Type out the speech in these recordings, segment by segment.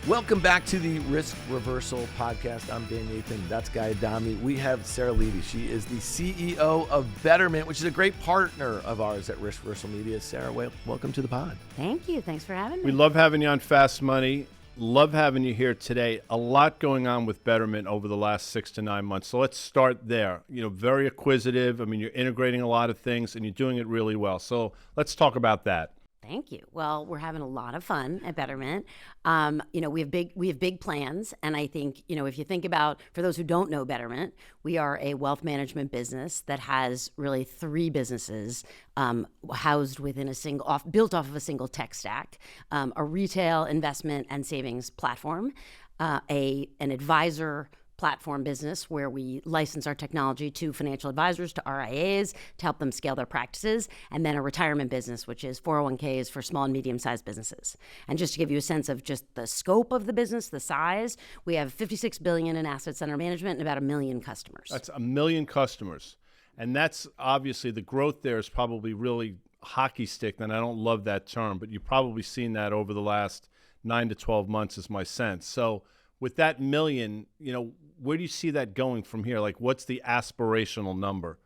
Welcome back to the Risk Reversal Podcast. I'm Nathan. That's Guy Adami. We have Sarah Levy. She is the CEO of Betterment, which is a great partner of ours at Risk Reversal Media. Sarah, welcome to the pod. Thank you. Thanks for having me. We love having you on Fast Money. Love having you here today. A lot going on with Betterment over the last 6 to 9 months. So let's start there. Very acquisitive. I mean, you're integrating a lot of things and you're doing it really well. So let's talk about that. Thank you. Well, we're having a lot of fun at Betterment. We have big plans, and I think if you think about, for those who don't know Betterment, we are a wealth management business that has really 3 businesses housed within built off of a single tech stack: a retail, investment, and savings platform, an advisor platform business where we license our technology to financial advisors, to RIAs, to help them scale their practices, and then a retirement business, which is 401ks for small and medium-sized businesses. And just to give you a sense of just the scope of the business, the size, we have $56 billion in assets under management and about 1 million customers. That's 1 million customers. And that's obviously, the growth there is probably really hockey stick, and I don't love that term, but you've probably seen that over the last 9 to 12 months is my sense. So with that million, where do you see that going from here? Like, what's the aspirational number?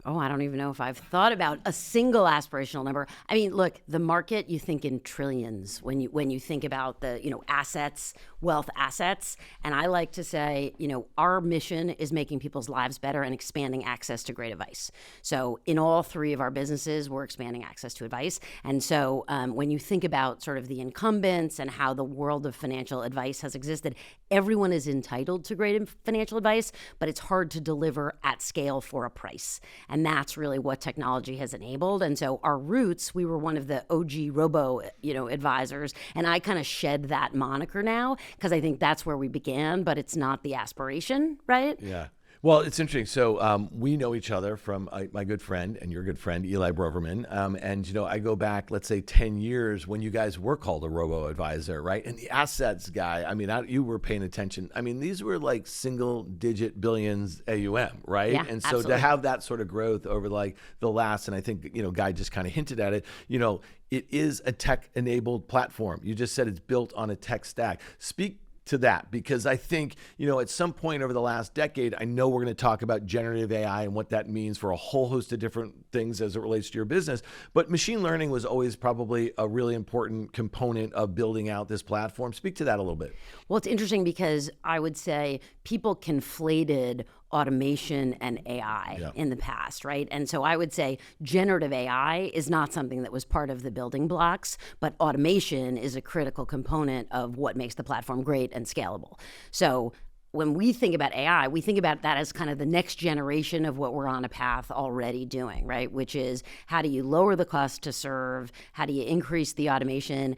Oh, I don't even know if I've thought about a single aspirational number. I mean, look, the market, you think in trillions when you think about the, assets, wealth assets. And I like to say, our mission is making people's lives better and expanding access to great advice. So in all 3 of our businesses, we're expanding access to advice. And so when you think about sort of the incumbents and how the world of financial advice has existed, everyone is entitled to great financial advice, but it's hard to deliver at scale for a price. And that's really what technology has enabled. And so our roots, we were one of the OG robo, advisors. And I kind of shed that moniker now because I think that's where we began, but it's not the aspiration, right? Yeah. Well, it's interesting. So we know each other from my good friend and your good friend, Eli Broverman. And, I go back, let's say 10 years when you guys were called a robo-advisor, right? And the assets guy, you were paying attention. These were like single-digit billions AUM, right? Yeah, and so absolutely. to have that sort of growth over like the last, and I think, Guy just kind of hinted at it, it is a tech-enabled platform. You just said it's built on a tech stack. Speak to that, because I think, at some point over the last decade, I know we're going to talk about generative AI and what that means for a whole host of different things as it relates to your business. But machine learning was always probably a really important component of building out this platform. Speak to that a little bit. Well, it's interesting because I would say people conflated automation and AI in the past, right? And so I would say generative AI is not something that was part of the building blocks, but automation is a critical component of what makes the platform great and scalable. So when we think about AI, we think about that as kind of the next generation of what we're on a path already doing, right? Which is, how do you lower the cost to serve? How do you increase the automation?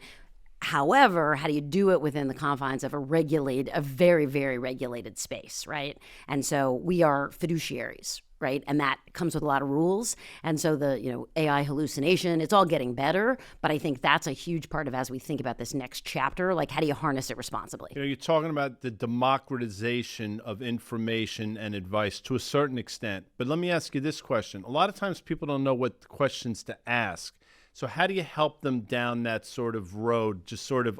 However, how do you do it within the confines of a very, very regulated space, right? And so we are fiduciaries, right? And that comes with a lot of rules. And so the AI hallucination, it's all getting better, but I think that's a huge part of, as we think about this next chapter, like, how do you harness it responsibly? You're talking about the democratization of information and advice to a certain extent. But let me ask you this question. A lot of times people don't know what questions to ask. So how do you help them down that sort of road, just sort of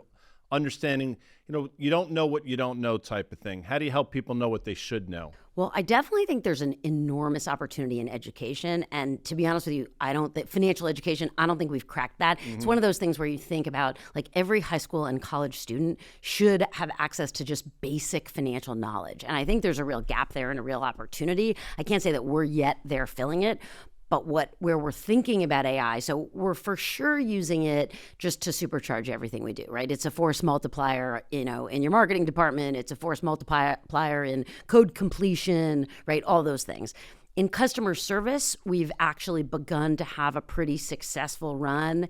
understanding, you don't know what you don't know type of thing? How do you help people know what they should know? Well, I definitely think there's an enormous opportunity in education. And to be honest with you, financial education, I don't think we've cracked that. Mm-hmm. It's one of those things where you think about, like, every high school and college student should have access to just basic financial knowledge. And I think there's a real gap there and a real opportunity. I can't say that we're yet there filling it. But where we're thinking about AI, so we're for sure using it just to supercharge everything we do, right? It's a force multiplier, in your marketing department. It's a force multiplier in code completion, right? All those things. In customer service, we've actually begun to have a pretty successful run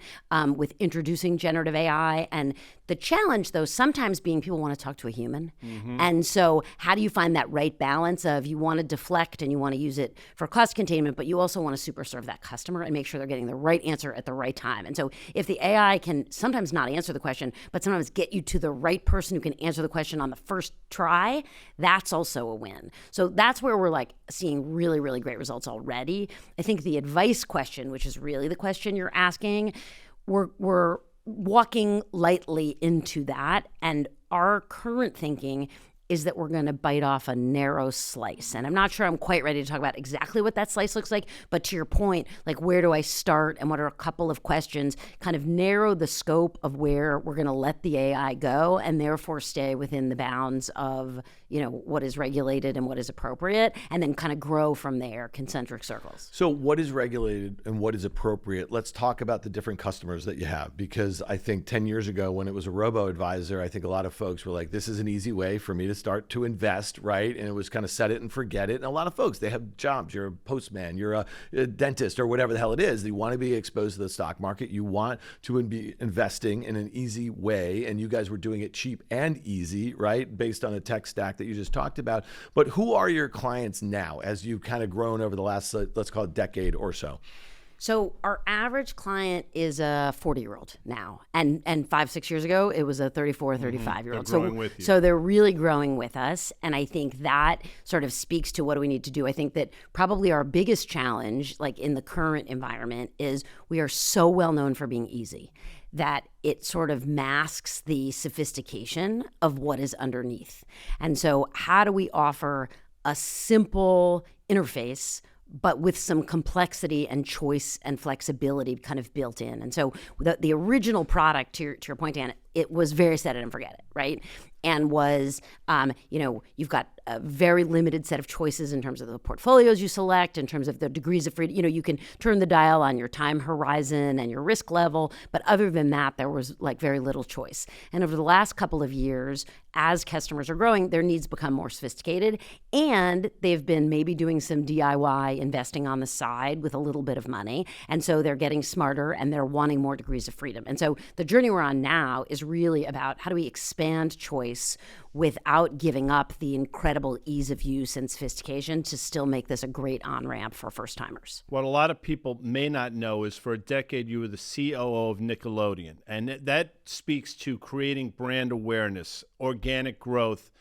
with introducing generative AI. And the challenge, though, sometimes being people want to talk to a human. Mm-hmm. And so how do you find that right balance of, you want to deflect and you want to use it for cost containment, but you also want to super serve that customer and make sure they're getting the right answer at the right time. And so if the AI can sometimes not answer the question, but sometimes get you to the right person who can answer the question on the first try, that's also a win. So that's where we're like seeing really, really great results already. I think the advice question, which is really the question you're asking, we're walking lightly into that. And our current thinking is that we're going to bite off a narrow slice. And I'm not sure I'm quite ready to talk about exactly what that slice looks like, but to your point, like where do I start and what are a couple of questions, kind of narrow the scope of where we're going to let the AI go and therefore stay within the bounds of, what is regulated and what is appropriate, and then kind of grow from there, concentric circles. So what is regulated and what is appropriate? Let's talk about the different customers that you have, because I think 10 years ago when it was a robo-advisor, I think a lot of folks were like, this is an easy way for me to start to invest, right? And it was kind of set it and forget it. And a lot of folks, they have jobs. You're a postman, you're a dentist, or whatever the hell it is. You want to be exposed to the stock market. You want to be investing in an easy way. And you guys were doing it cheap and easy, right? Based on a tech stack that you just talked about. But who are your clients now as you've kind of grown over the last, let's call it decade or so? So our average client is a 40-year-old now. And 5-6 years ago, it was a 34, 35-year-old. They're growing with you. So they're really growing with us. And I think that sort of speaks to what do we need to do. I think that probably our biggest challenge, like in the current environment, is we are so well known for being easy that it sort of masks the sophistication of what is underneath. And so how do we offer a simple interface but with some complexity and choice and flexibility kind of built in? And so the original product, to your point, Dan, it was very set it and forget it, right? And was, you've got a very limited set of choices in terms of the portfolios you select, in terms of the degrees of freedom. You can turn the dial on your time horizon and your risk level, but other than that, there was like very little choice. And over the last couple of years, as customers are growing, their needs become more sophisticated, and they've been maybe doing some DIY investing on the side with a little bit of money. And so they're getting smarter and they're wanting more degrees of freedom. And so the journey we're on now is really about how do we expand choice without giving up the incredible ease of use and sophistication to still make this a great on-ramp for first-timers. What a lot of people may not know is for a decade you were the COO of Nickelodeon, and that speaks to creating brand awareness, organic growth,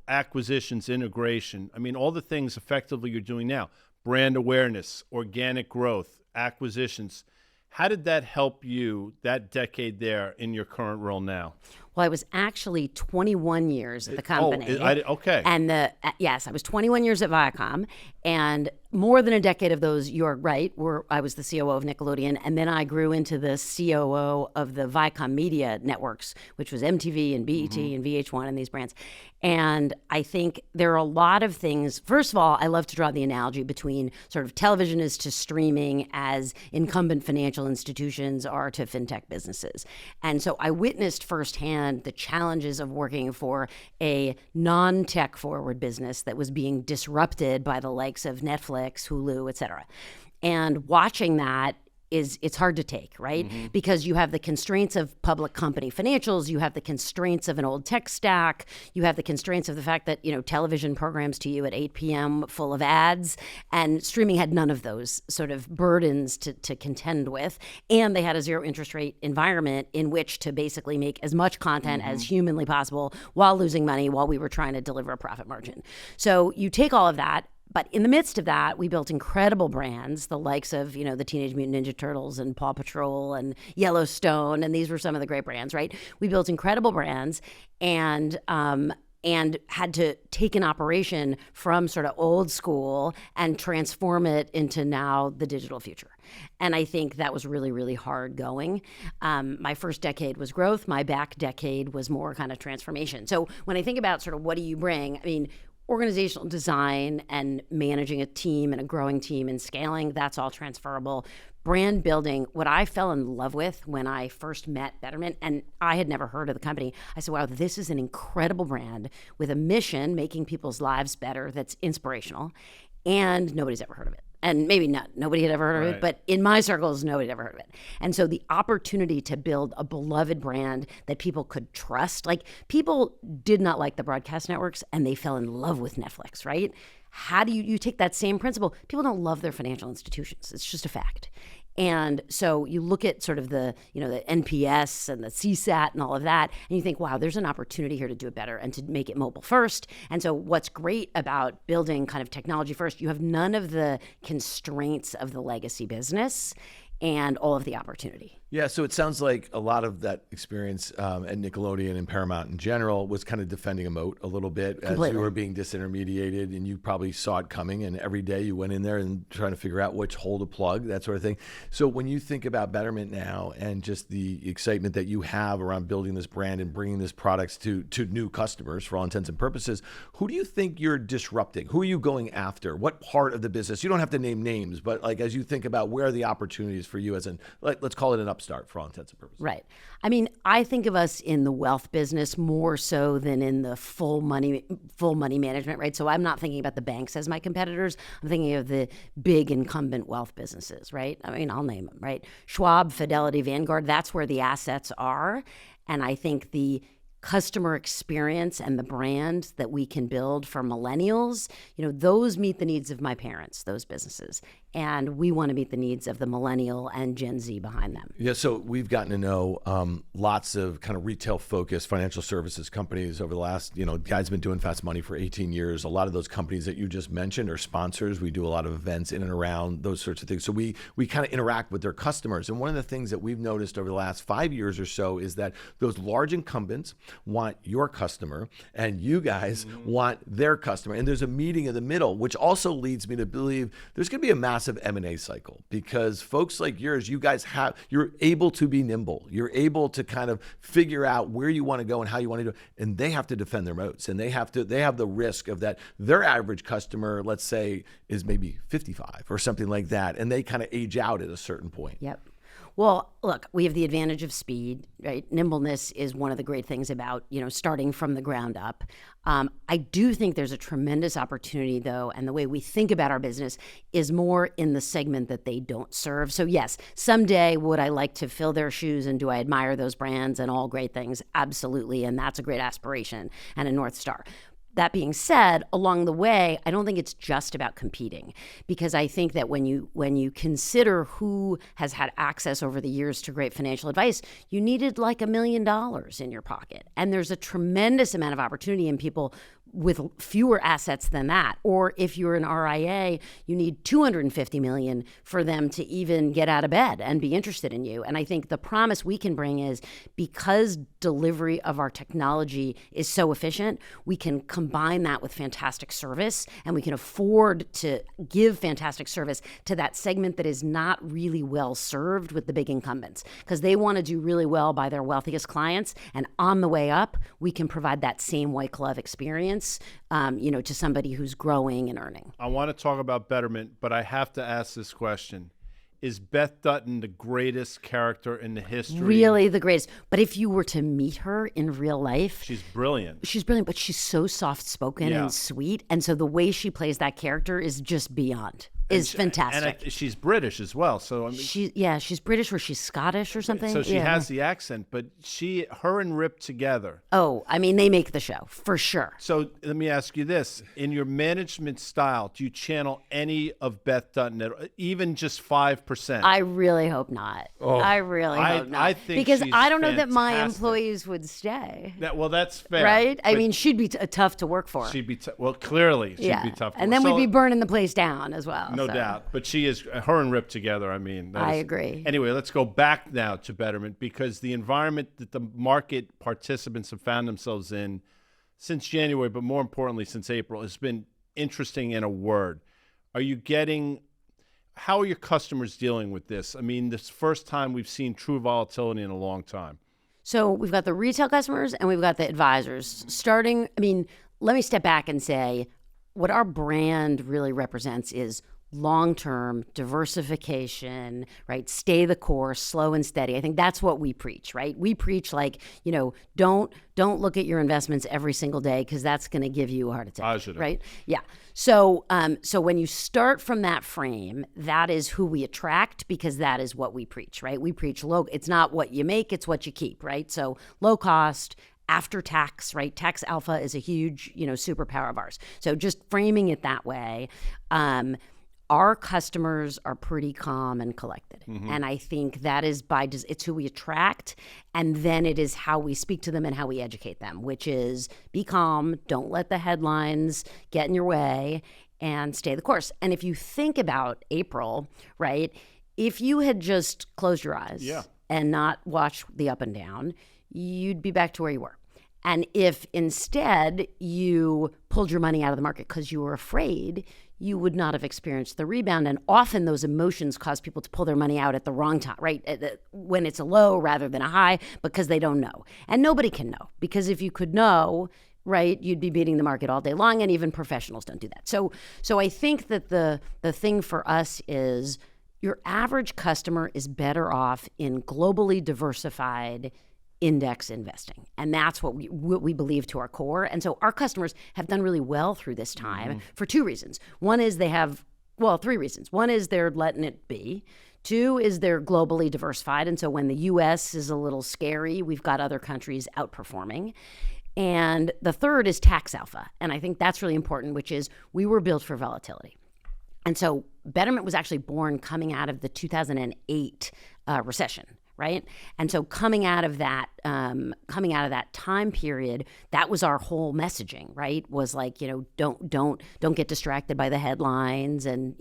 acquisitions, integration. I mean, all the things effectively you're doing now. Brand awareness, organic growth, acquisitions. How did that help you, that decade there, in your current role now? Well, I was actually 21 years at the company. Okay. And yes, I was 21 years at Viacom, and more than a decade of those, you're right, I was the COO of Nickelodeon, and then I grew into the COO of the Viacom Media Networks, which was MTV and BET and VH1 and these brands. And I think there are a lot of things. First of all, I love to draw the analogy between sort of television is to streaming as incumbent financial institutions are to fintech businesses. And so I witnessed firsthand the challenges of working for a non-tech forward business that was being disrupted by the likes of Netflix, Hulu, et cetera. And watching that it's hard to take, right? Because you have the constraints of public company financials, you have the constraints of an old tech stack, you have the constraints of the fact that, television programs to you at 8 p.m. full of ads, and streaming had none of those sort of burdens to contend with. And they had a zero interest rate environment in which to basically make as much content as humanly possible while losing money while we were trying to deliver a profit margin. So you take all of that. But in the midst of that, we built incredible brands, the likes of, the Teenage Mutant Ninja Turtles and Paw Patrol and Yellowstone, and these were some of the great brands, right? We built incredible brands and had to take an operation from sort of old school and transform it into now the digital future. And I think that was really, really hard going. My first decade was growth. My back decade was more kind of transformation. So when I think about sort of what do you bring, I mean, organizational design and managing a team and a growing team and scaling, that's all transferable. Brand building, what I fell in love with when I first met Betterment, and I had never heard of the company, I said, wow, this is an incredible brand with a mission, making people's lives better, that's inspirational, and nobody's ever heard of it. And maybe nobody had ever heard of it, but in my circles, nobody had ever heard of it. And so the opportunity to build a beloved brand that people could trust, like people did not like the broadcast networks and they fell in love with Netflix, right? How do you take that same principle? People don't love their financial institutions. It's just a fact. And so you look at sort of the NPS and the CSAT and all of that, and you think, wow, there's an opportunity here to do it better and to make it mobile first. And so what's great about building kind of technology first, you have none of the constraints of the legacy business and all of the opportunity. Yeah, so it sounds like a lot of that experience at Nickelodeon and Paramount in general was kind of defending a moat a little bit as you were being disintermediated, and you probably saw it coming, and every day you went in there and trying to figure out which hole to plug, that sort of thing. So when you think about Betterment now and just the excitement that you have around building this brand and bringing this products to new customers for all intents and purposes, who do you think you're disrupting? Who are you going after? What part of the business? You don't have to name names, but like as you think about where are the opportunities for you as an, let's call it an upstart for all intents and purposes. Right. I mean, I think of us in the wealth business more so than in the full money management, right? So I'm not thinking about the banks as my competitors. I'm thinking of the big incumbent wealth businesses, right? I mean, I'll name them, right? Schwab, Fidelity, Vanguard, that's where the assets are. And I think the customer experience and the brand that we can build for millennials, those meet the needs of my parents, those businesses. And we want to meet the needs of the millennial and Gen Z behind them. Yeah, so we've gotten to know lots of kind of retail-focused financial services companies over the last, Guy's been doing Fast Money for 18 years. A lot of those companies that you just mentioned are sponsors. We do a lot of events in and around those sorts of things. So we kind of interact with their customers. And one of the things that we've noticed over the last 5 years or so is that those large incumbents want your customer and you guys want their customer. And there's a meeting in the middle, which also leads me to believe there's going to be a massive M&A cycle, because folks like yours, you guys you're able to be nimble. You're able to kind of figure out where you want to go and how you want to do it. And they have to defend their moats, and they have the risk of that. Their average customer, let's say, is maybe 55 or something like that. And they kind of age out at a certain point. Yep. Well, look, we have the advantage of speed, right? Nimbleness is one of the great things about, starting from the ground up. I do think there's a tremendous opportunity, though, and the way we think about our business is more in the segment that they don't serve. So yes, someday would I like to fill their shoes, and do I admire those brands and all great things? Absolutely, and that's a great aspiration and a North Star. That being said, along the way, I don't think it's just about competing, because I think that when you consider who has had access over the years to great financial advice, you needed like $1 million in your pocket. And there's a tremendous amount of opportunity in people with fewer assets than that. Or if you're an RIA, you need $250 million for them to even get out of bed and be interested in you. And I think the promise we can bring is, because delivery of our technology is so efficient, we can combine that with fantastic service, and we can afford to give fantastic service to that segment that is not really well served with the big incumbents, because they want to do really well by their wealthiest clients. And on the way up, we can provide that same white glove experience to somebody who's growing and earning. I want to talk about Betterment, but I have to ask this question. Is Beth Dutton the greatest character in the history? Really the greatest. But if you were to meet her in real life... She's brilliant. She's brilliant, but she's so soft-spoken and sweet. And so the way she plays that character is just beyond. Is fantastic. And she's British as well. So I mean, she's British, or she's Scottish or something. So she has the accent, but her and Rip together. Oh, I mean, they make the show for sure. So let me ask you this: in your management style, do you channel any of Beth Dutton, even just 5%? I really hope not. I really hope not. I think because she's I don't know that my fantastic. employees would stay. Well, that's fair, right? I mean, she'd be tough to work for. She'd be clearly she'd be tough. And then we'd be burning the place down as well. No doubt. But she is, her and Rip together, I mean. I agree. Anyway, let's go back now to Betterment, because the environment that the market participants have found themselves in since January, but more importantly since April, has been interesting in a word. How are your customers dealing with this? I mean, this first time we've seen true volatility in a long time. So we've got the retail customers and we've got the advisors. Let me step back and say, what our brand really represents is long-term diversification, right? Stay the course, slow and steady. I think that's what we preach, right? We preach don't look at your investments every single day, because that's going to give you a heart attack, Positive. right? Yeah. So when you start from that frame, that is who we attract, because that is what we preach, right? We preach low. It's not what you make, it's what you keep, right? So low cost, after tax, right? Tax alpha is a huge, superpower of ours. So just framing it that way, our customers are pretty calm and collected. Mm-hmm. And I think that is it's who we attract. And then it is how we speak to them and how we educate them, which is be calm, don't let the headlines get in your way, and stay the course. And if you think about April, right? If you had just closed your eyes and not watch the up and down, you'd be back to where you were. And if instead you pulled your money out of the market because you were afraid, you would not have experienced the rebound. And often those emotions cause people to pull their money out at the wrong time, right? When it's a low rather than a high, because they don't know. And nobody can know, because if you could know, right, you'd be beating the market all day long, and even professionals don't do that. So I think that the thing for us is your average customer is better off in globally diversified index investing. And that's what we believe to our core. And so our customers have done really well through this time for two reasons. One is three reasons. One is they're letting it be. Two is they're globally diversified. And so when the US is a little scary, we've got other countries outperforming. And the third is tax alpha. And I think that's really important, which is we were built for volatility. And so Betterment was actually born coming out of the 2008 recession. Right. And so coming out of that time period, that was our whole messaging, right? Was like, don't get distracted by the headlines. And,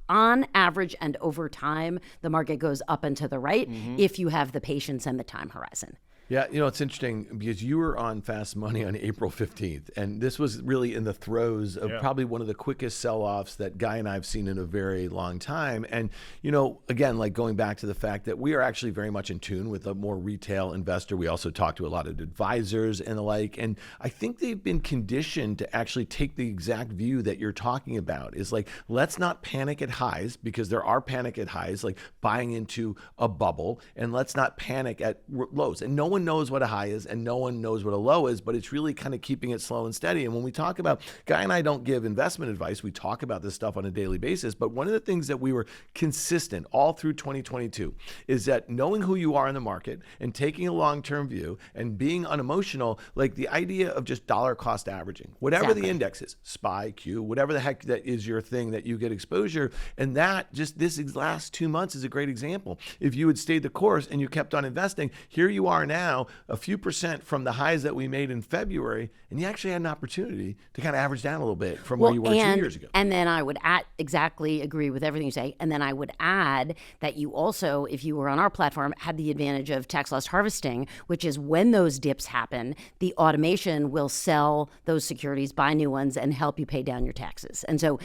on average and over time, the market goes up and to the right if you have the patience and the time horizon. Yeah, it's interesting because you were on Fast Money on April 15th, and this was really in the throes of probably one of the quickest sell-offs that Guy and I have seen in a very long time. And, again, like going back to the fact that we are actually very much in tune with a more retail investor. We also talk to a lot of advisors and the like, and I think they've been conditioned to actually take the exact view that you're talking about. Is like, let's not panic at highs, because there are panic at highs, like buying into a bubble, and let's not panic at lows. And no one knows what a high is and no one knows what a low is, but it's really kind of keeping it slow and steady. And when we talk about, Guy and I don't give investment advice, we talk about this stuff on a daily basis, but one of the things that we were consistent all through 2022 is that knowing who you are in the market and taking a long-term view and being unemotional, like the idea of just dollar cost averaging, whatever the index is, SPY, Q, whatever the heck that is your thing that you get exposure. And that just this last 2 months is a great example. If you had stayed the course and you kept on investing, here you are now a few percent from the highs that we made in February, and you actually had an opportunity to kind of average down a little bit from where you were 2 years ago. And then I would exactly agree with everything you say. And then I would add that you also, if you were on our platform, had the advantage of tax loss harvesting, which is when those dips happen, the automation will sell those securities, buy new ones, and help you pay down your taxes. And so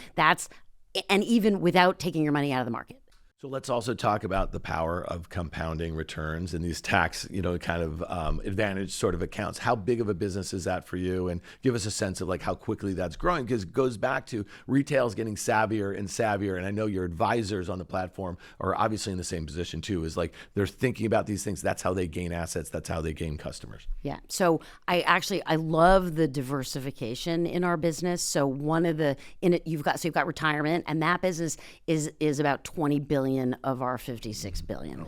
and even without taking your money out of the market. So let's also talk about the power of compounding returns and these tax, kind of advantage sort of accounts. How big of a business is that for you? And give us a sense of like how quickly that's growing, because it goes back to retail's getting savvier and savvier. And I know your advisors on the platform are obviously in the same position too, is like they're thinking about these things. That's how they gain assets. That's how they gain customers. Yeah. So I love the diversification in our business. So you've got retirement, and that business is about 20 billion of our 56 billion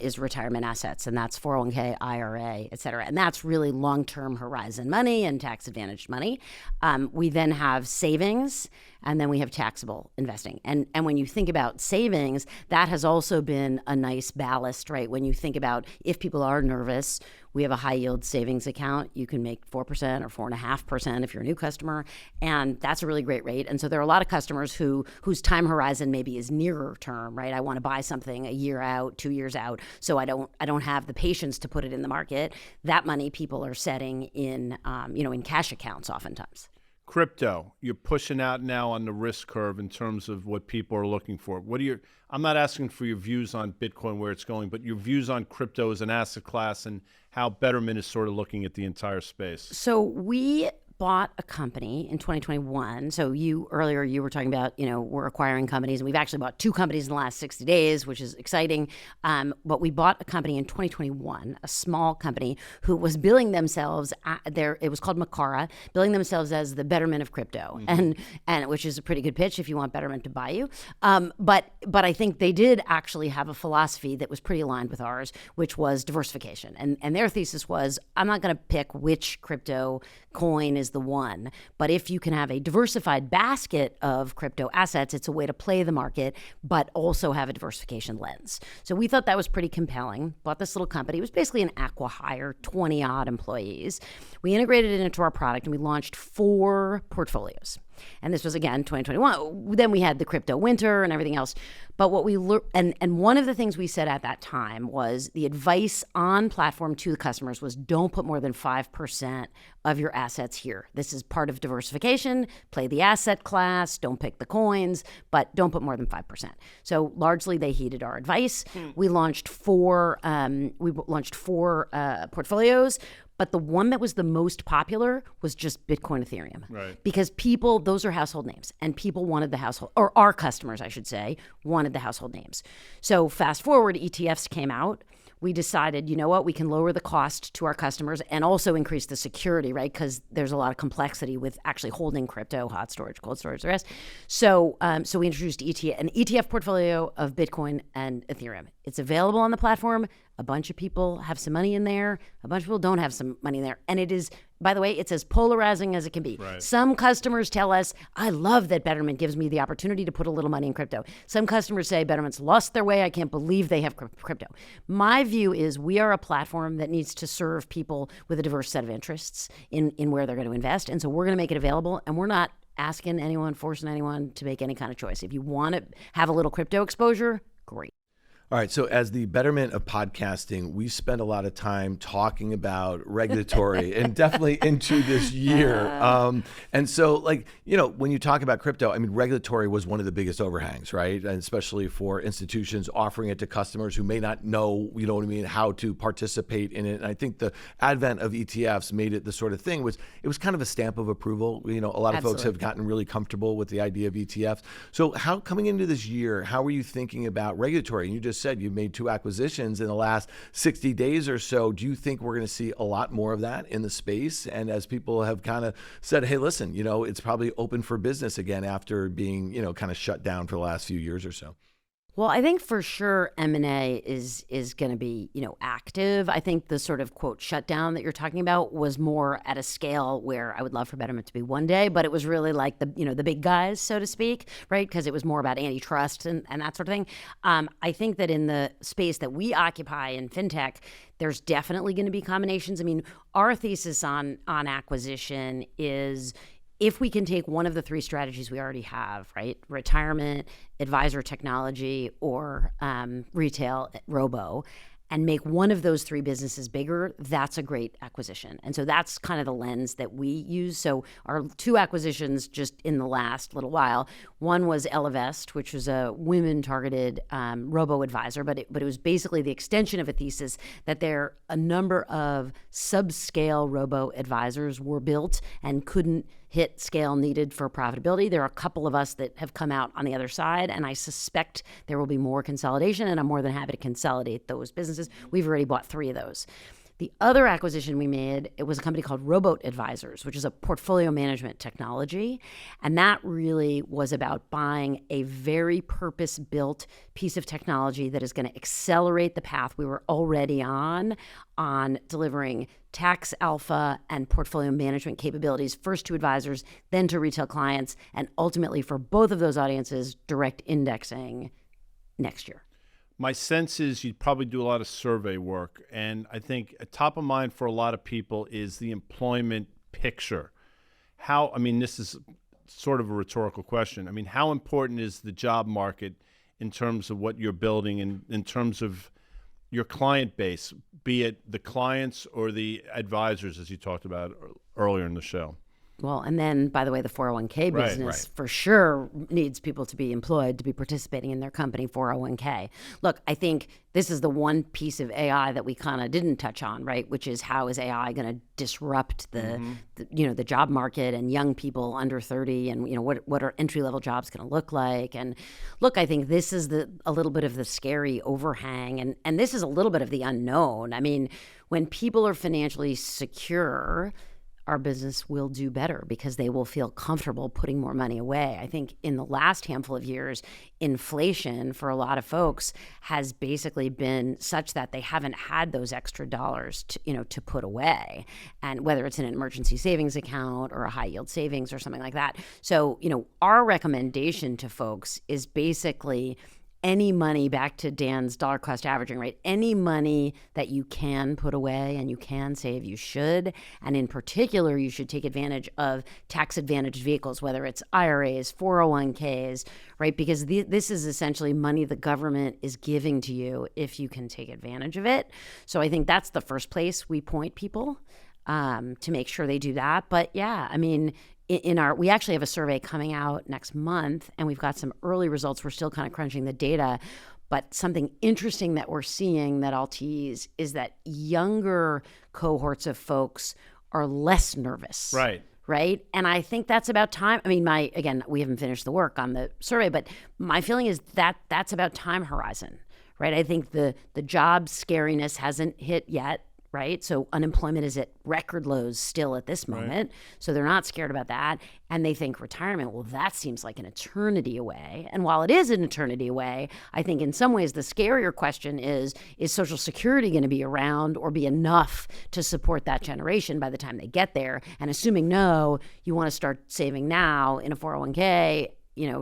is retirement assets, and that's 401k, IRA, et cetera. And that's really long-term horizon money and tax-advantaged money. We then have savings, and then we have taxable investing. And when you think about savings, that has also been a nice ballast, right? When you think about if people are nervous, we have a high yield savings account. You can make 4% or 4.5% if you're a new customer. And that's a really great rate. And so there are a lot of customers whose time horizon maybe is nearer term, right? I want to buy something a year out, 2 years out. So I don't have the patience to put it in the market. That money people are setting in cash accounts oftentimes. Crypto, you're pushing out now on the risk curve in terms of what people are looking for. I'm not asking for your views on Bitcoin, where it's going, but your views on crypto as an asset class and how Betterment is sort of looking at the entire space. So we bought a company in 2021. So earlier you were talking about, we're acquiring companies, and we've actually bought 2 companies in the last 60 days, which is exciting. But we bought a company in 2021, a small company who was billing themselves it was called Makara, billing themselves as the Betterment of crypto, and which is a pretty good pitch if you want Betterment to buy you. But I think they did actually have a philosophy that was pretty aligned with ours, which was diversification. And their thesis was, I'm not going to pick which crypto coin is the one, but if you can have a diversified basket of crypto assets, it's a way to play the market, but also have a diversification lens. So we thought that was pretty compelling. Bought this little company. It was basically an acqui-hire, 20 odd employees. We integrated it into our product, and we launched 4 portfolios. And this was, again, 2021. Then we had the crypto winter and everything else. But what we learned, and one of the things we said at that time was the advice on platform to the customers was don't put more than 5% of your assets here. This is part of diversification. Play the asset class. Don't pick the coins, but don't put more than 5%. So largely they heeded our advice. We launched four portfolios. But the one that was the most popular was just Bitcoin, Ethereum. Right. Because people, those are household names, and people wanted the household, or our customers, I should say, wanted the household names. So fast forward, ETFs came out. We decided, you know what, we can lower the cost to our customers and also increase the security, right? Because there's a lot of complexity with actually holding crypto, hot storage, cold storage, the rest. So we introduced an ETF portfolio of Bitcoin and Ethereum. It's available on the platform. A bunch of people have some money in there. A bunch of people don't have some money in there. And it is, by the way, it's as polarizing as it can be. Right. Some customers tell us, I love that Betterment gives me the opportunity to put a little money in crypto. Some customers say Betterment's lost their way. I can't believe they have crypto. My view is we are a platform that needs to serve people with a diverse set of interests in where they're going to invest. And so we're going to make it available. And we're not asking anyone, forcing anyone to make any kind of choice. If you want to have a little crypto exposure, great. All right. So as the betterment of podcasting, we spend a lot of time talking about regulatory and definitely into this year. And so when you talk about crypto, I mean, regulatory was one of the biggest overhangs, right? And especially for institutions offering it to customers who may not know, how to participate in it. And I think the advent of ETFs made it the sort of thing it was kind of a stamp of approval. A lot of folks have gotten really comfortable with the idea of ETFs. So how coming into this year, how were you thinking about regulatory? And you just said you made 2 acquisitions in the last 60 days or so. Do you think we're going to see a lot more of that in the space? And as people have kind of said, hey, listen, it's probably open for business again after being, kind of shut down for the last few years or so. Well, I think for sure M&A is going to be, active. I think the sort of quote shutdown that you're talking about was more at a scale where I would love for Betterment to be one day, but it was really like the big guys, so to speak, right? Because it was more about antitrust and that sort of thing. I think that in the space that we occupy in fintech, there's definitely going to be combinations. I mean, our thesis on acquisition is if we can take one of the 3 strategies we already have, right? Retirement, advisor technology, or retail, robo, and make one of those 3 businesses bigger, that's a great acquisition. And so that's kind of the lens that we use. So our 2 acquisitions just in the last little while, one was Ellevest, which was a women-targeted robo-advisor, but it was basically the extension of a thesis that a number of subscale robo-advisors were built and couldn't hit scale needed for profitability. There are a couple of us that have come out on the other side, and I suspect there will be more consolidation, and I'm more than happy to consolidate those businesses. We've already bought 3 of those. The other acquisition we made, it was a company called Robot Advisors, which is a portfolio management technology. And that really was about buying a very purpose-built piece of technology that is going to accelerate the path we were already on delivering tax alpha and portfolio management capabilities, first to advisors, then to retail clients, and ultimately for both of those audiences, direct indexing next year. My sense is you'd probably do a lot of survey work. And I think top of mind for a lot of people is the employment picture. This is sort of a rhetorical question. How important is the job market in terms of what you're building and in terms of your client base, be it the clients or the advisors, as you talked about earlier in the show? Well, and then, by the way, the 401k business for sure needs people to be employed to be participating in their company 401k. Look, I think this is the one piece of AI that we kind of didn't touch on, right? Which is how is AI going to disrupt the job market and young people under 30, and what are entry level jobs going to look like? And look, I think this is a little bit of the scary overhang, and this is a little bit of the unknown. When people are financially secure, our business will do better because they will feel comfortable putting more money away. I think in the last handful of years, inflation for a lot of folks has basically been such that they haven't had those extra dollars to put away. And whether it's in an emergency savings account or a high yield savings or something like that. So, our recommendation to folks is basically any money, back to Dan's dollar cost averaging, right? Any money that you can put away and you can save, you should. And in particular, you should take advantage of tax advantaged vehicles, whether it's IRAs, 401ks, right? Because this is essentially money the government is giving to you if you can take advantage of it. So I think that's the first place we point people to make sure they do that. But yeah, I mean, we actually have a survey coming out next month, and we've got some early results. We're still kind of crunching the data, but something interesting that we're seeing that I'll tease is that younger cohorts of folks are less nervous. Right. And I think that's about time. I mean, again, we haven't finished the work on the survey, but my feeling is that that's about time horizon, right? I think the job scariness hasn't hit yet. Right. So unemployment is at record lows still at this moment. So they're not scared about that. And they think retirement, well, that seems like an eternity away. And while it is an eternity away, I think in some ways the scarier question is Social Security going to be around or be enough to support that generation by the time they get there? And assuming no, you want to start saving now in a 401k,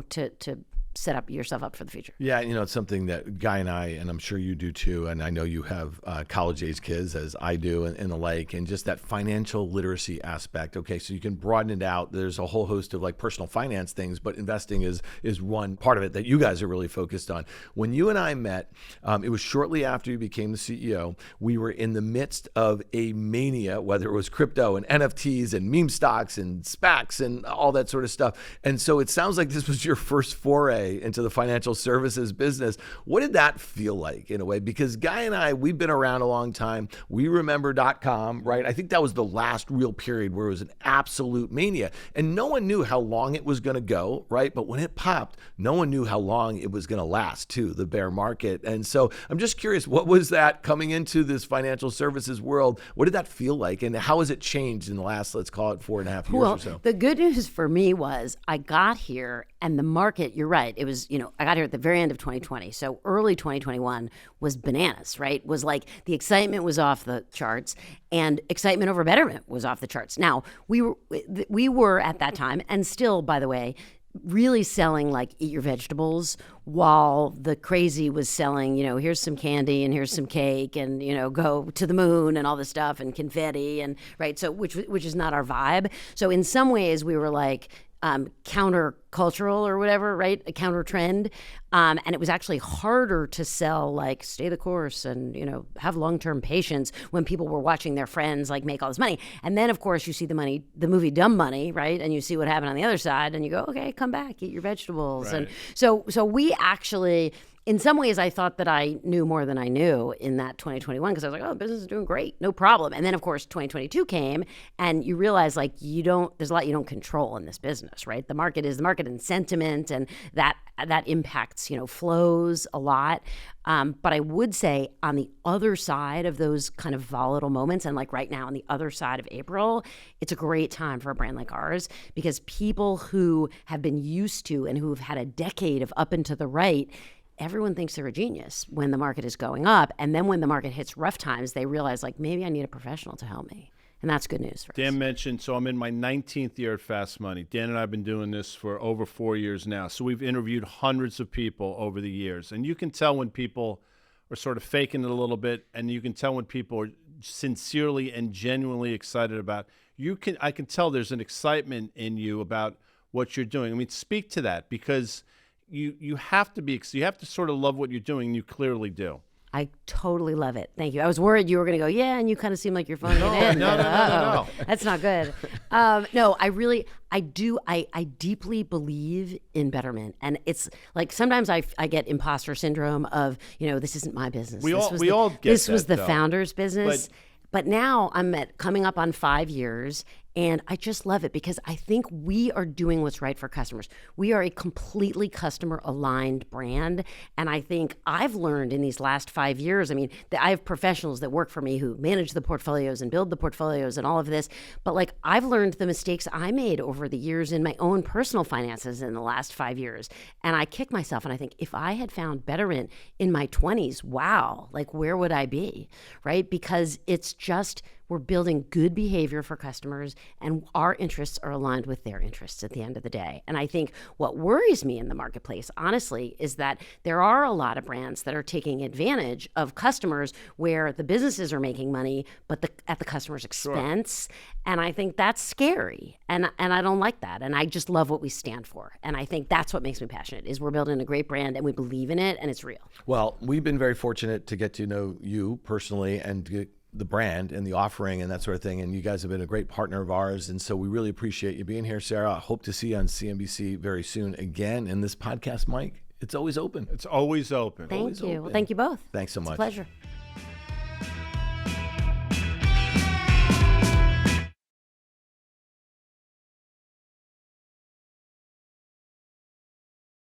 to set up yourself up for the future. Yeah, it's something that Guy and I, and I'm sure you do too, and I know you have college-age kids as I do and the like, and just that financial literacy aspect. Okay, so you can broaden it out. There's a whole host of like personal finance things, but investing is one part of it that you guys are really focused on. When you and I met, it was shortly after you became the CEO. We were in the midst of a mania, whether it was crypto and NFTs and meme stocks and SPACs and all that sort of stuff. And so it sounds like this was your first foray into the financial services business. What did that feel like in a way? Because Guy and I, we've been around a long time. We remember .com, right? I think that was the last real period where it was an absolute mania. And no one knew how long it was going to go, right? But when it popped, no one knew how long it was going to last too, the bear market. And so I'm just curious, what was that coming into this financial services world? What did that feel like? And how has it changed in the last, let's call it 4.5 years or so? The good news for me was I got here and the market, you're right. It was, I got here at the very end of 2020. So early 2021 was bananas, right? Was like the excitement was off the charts and excitement over Betterment was off the charts. Now, we were at that time, and still, by the way, really selling like eat your vegetables while the crazy was selling, here's some candy and here's some cake and, go to the moon and all this stuff and confetti and right. So which is not our vibe. So in some ways we were like, counter-cultural or whatever, right? A counter-trend. And it was actually harder to sell, like, stay the course and, have long-term patience when people were watching their friends, like, make all this money. And then, of course, you see the movie Dumb Money, right? And you see what happened on the other side and you go, okay, come back, eat your vegetables. Right. And so we actually... In some ways, I thought that I knew more than I knew in that 2021 because I was like, oh, business is doing great, no problem. And then, of course, 2022 came and you realize like there's a lot you don't control in this business, right? The market is the market and sentiment, and that impacts, flows a lot. But I would say on the other side of those kind of volatile moments, and like right now on the other side of April, it's a great time for a brand like ours because people who have been used to and who have had a decade of up and to the right, everyone thinks they're a genius when the market is going up. And then when the market hits rough times, they realize like, maybe I need a professional to help me. And that's good news for us. Dan mentioned, so I'm in my 19th year at Fast Money. Dan and I have been doing this for over 4 years now. So we've interviewed hundreds of people over the years. And you can tell when people are sort of faking it a little bit, and you can tell when people are sincerely and genuinely excited about. I can tell there's an excitement in you about what you're doing. I mean, speak to that because you have to sort of love what you're doing, and you clearly do. I totally love it. Thank you. I was worried you were going to go, yeah, and you kind of seem like you're phoning it in. No. That's not good. No, I do. I deeply believe in Betterment. And it's like sometimes I get imposter syndrome of, this isn't my business. We all get This that, was the though. founder's business. But now I'm coming up on 5 years, and I just love it because I think we are doing what's right for customers. We are a completely customer-aligned brand, and I think I've learned in these last 5 years, I mean, I have professionals that work for me who manage the portfolios and build the portfolios and all of this, but like I've learned the mistakes I made over the years in my own personal finances in the last 5 years, and I kick myself, and I think if I had found Betterment in my 20s, wow, like where would I be, right? Because it's just we're building good behavior for customers, and our interests are aligned with their interests at the end of the day. And I think what worries me in the marketplace, honestly, is that there are a lot of brands that are taking advantage of customers where the businesses are making money, but at the customer's expense. Sure. And I think that's scary. And I don't like that. And I just love what we stand for. And I think that's what makes me passionate, is we're building a great brand and we believe in it and it's real. Well, we've been very fortunate to get to know you personally and get the brand and the offering and that sort of thing. And you guys have been a great partner of ours. And so we really appreciate you being here, Sarah. I hope to see you on CNBC very soon again. And this podcast, Mike, it's always open. It's always open. Thank you. Well, thank you both. Thanks so much. It's a pleasure.